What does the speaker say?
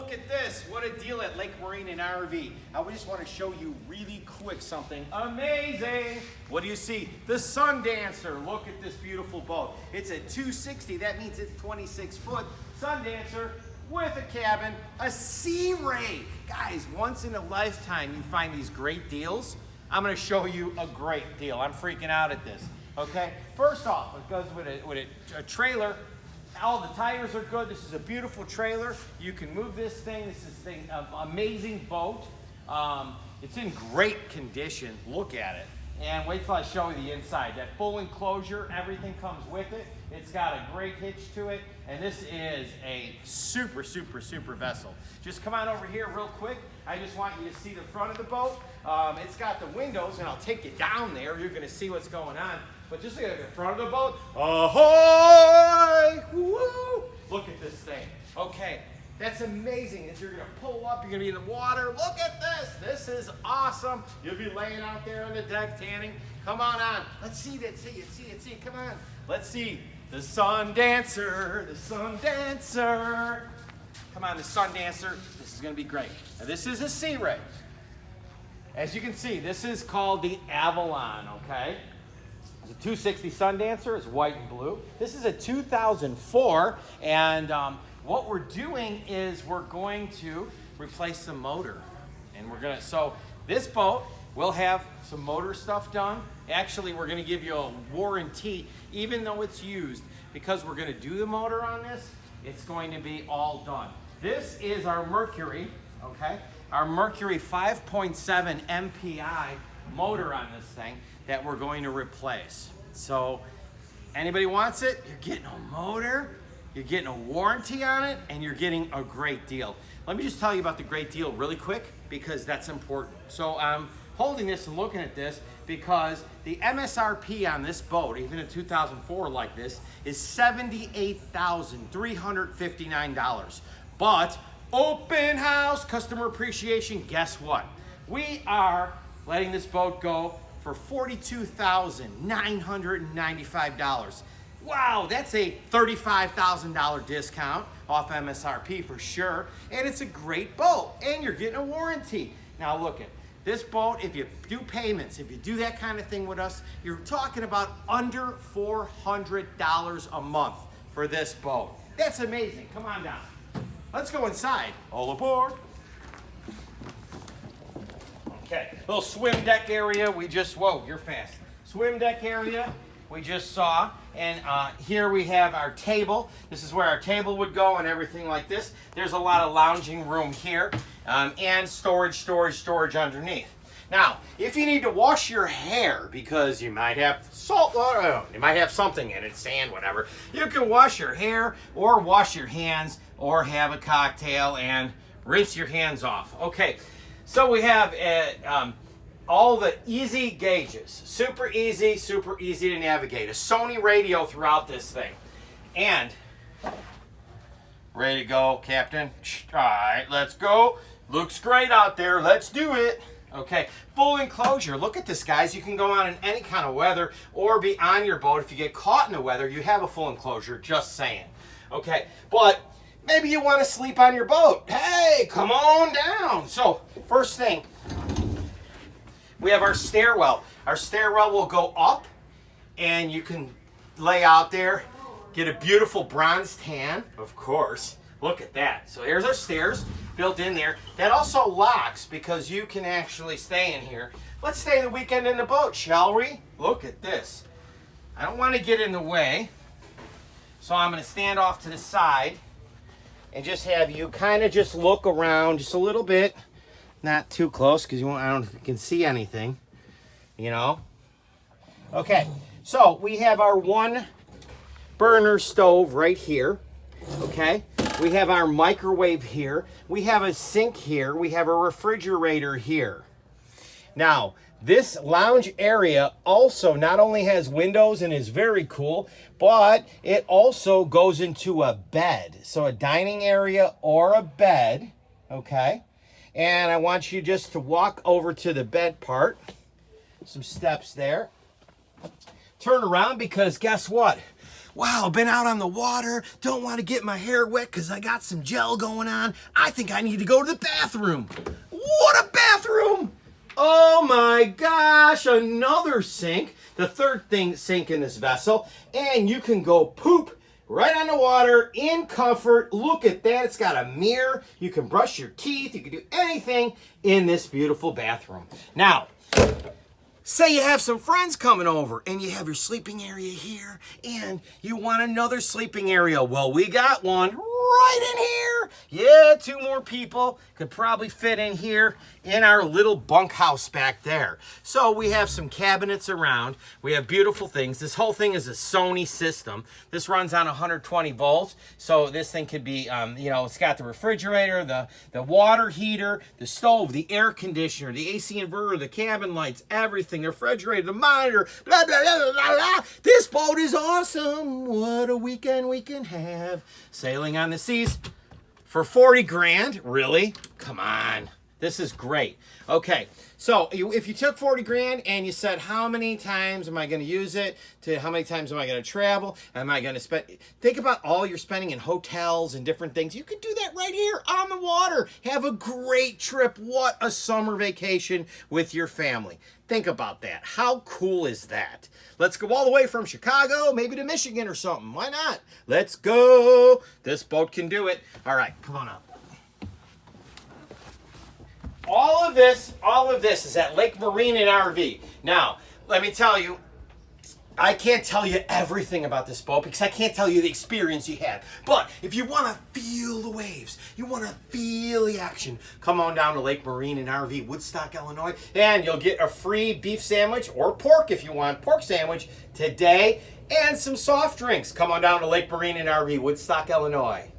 look at this. What a deal at Lake Marine and RV. I just want to show you really quick something amazing. What do you see? The Sundancer. Look at this beautiful boat. It's a 260. That means it's 26-foot Sundancer with a cabin, a Sea Ray. Guys, once in a lifetime you find these great deals. I'm going to show you a great deal. I'm freaking out at this. Okay, first off, it goes with a trailer. All the tires are good. This is a beautiful trailer. You can move this thing. This is an amazing boat. It's in great condition. Look at it. And wait till I show you the inside. That full enclosure, everything comes with it. It's got a great hitch to it. And this is a super, super, super vessel. Just come on over here real quick. I just want you to see the front of the boat. It's got the windows, and I'll take you down there. You're going to see what's going on. But just look at the front of the boat. Ahoy! Woo! Look at this thing. Okay, that's amazing. As you're going to pull up, you're going to be in the water. Look at this. This is awesome. You'll be laying out there on the deck tanning. Come on. Let's see that. See it. Come on. Let's see the Sundancer. The Sundancer. Come on, the Sundancer. This is going to be great. Now, this is a Sea Ray. As you can see, this is called the Avalon, okay? It's a 260 Sundancer. It's white and blue. This is a 2004, and what we're doing is we're going to replace the motor. And so this boat will have some motor stuff done. Actually, we're going to give you a warranty, even though it's used, because we're going to do the motor on this. It's going to be all done. This is our Mercury, okay? Our Mercury 5.7 MPI motor on this thing that we're going to replace. So anybody wants it, you're getting a motor, you're getting a warranty on it, and you're getting a great deal. Let me just tell you about the great deal really quick, because that's important. So I'm holding this and looking at this because the MSRP on this boat, even a 2004 like this, is $78,359. But open house customer appreciation, guess what? We are letting this boat go for $42,995. Wow, that's a $35,000 discount off MSRP for sure. And it's a great boat, and you're getting a warranty. Now look at this boat. If you do payments, if you do that kind of thing with us, you're talking about under $400 a month for this boat. That's amazing. Come on down. Let's go inside. All aboard. Okay, little swim deck area. Whoa, you're fast. Swim deck area we just saw. And here we have our table. This is where our table would go and everything like this. There's a lot of lounging room here and storage underneath. Now, if you need to wash your hair because you might have salt water, you might have something in it, sand, whatever, you can wash your hair or wash your hands or have a cocktail and rinse your hands off. Okay, so we have all the easy gauges. Super easy to navigate. A Sony radio throughout this thing. And, ready to go, Captain? All right, let's go. Looks great out there. Let's do it. Okay, full enclosure. Look at this, guys. You can go on in any kind of weather or be on your boat. If you get caught in the weather, you have a full enclosure, just saying. Okay, but maybe you want to sleep on your boat. Hey, come on down. So, first thing, we have our stairwell. Our stairwell will go up, and you can lay out there, get a beautiful bronze tan, of course. Look at that. So here's our stairs built in there. That also locks because you can actually stay in here. Let's stay the weekend in the boat, shall we? Look at this. I don't want to get in the way, so I'm going to stand off to the side and just have you kind of just look around just a little bit. Not too close because I don't know if you can see anything, you know. Okay, so we have our one burner stove right here, okay? We have our microwave here. We have a sink here. We have a refrigerator here. Now, this lounge area also not only has windows and is very cool, but it also goes into a bed. So a dining area or a bed, okay? And I want you just to walk over to the bed part. Some steps there. Turn around because guess what? Wow, been out on the water, don't want to get my hair wet because I got some gel going on. I think I need to go to the bathroom. What a bathroom! Oh my gosh, another sink. The third sink in this vessel. And you can go poop right on the water in comfort. Look at that, it's got a mirror. You can brush your teeth, you can do anything in this beautiful bathroom. Now, say you have some friends coming over and you have your sleeping area here and you want another sleeping area. Well, we got one right in here. Yeah, 2 more people could probably fit in here in our little bunkhouse back there. So we have some cabinets around. We have beautiful things. This whole thing is a Sony system. This runs on 120 volts. So this thing could be, you know, it's got the refrigerator, the water heater, the stove, the air conditioner, the AC inverter, the cabin lights, everything, the refrigerator, the monitor, blah, blah, blah, blah, blah. This boat is awesome. What a weekend we can have. Sailing on the seas for 40 grand. Really? Come on. This is great. Okay, so if you took 40 grand and you said, how many times am I going to use it, to how many times am I going to travel, am I going to spend, think about all you're spending in hotels and different things. You could do that right here on the water. Have a great trip. What a summer vacation with your family. Think about that. How cool is that? Let's go all the way from Chicago, maybe to Michigan or something. Why not? Let's go. This boat can do it. All right, come on up. All of this is at Lake Marine and RV. Now, let me tell you, I can't tell you everything about this boat because I can't tell you the experience you had. But if you want to feel the waves, you want to feel the action, come on down to Lake Marine and RV, Woodstock, Illinois, and you'll get a free beef sandwich or pork if you want, pork sandwich today, and some soft drinks. Come on down to Lake Marine and RV, Woodstock, Illinois.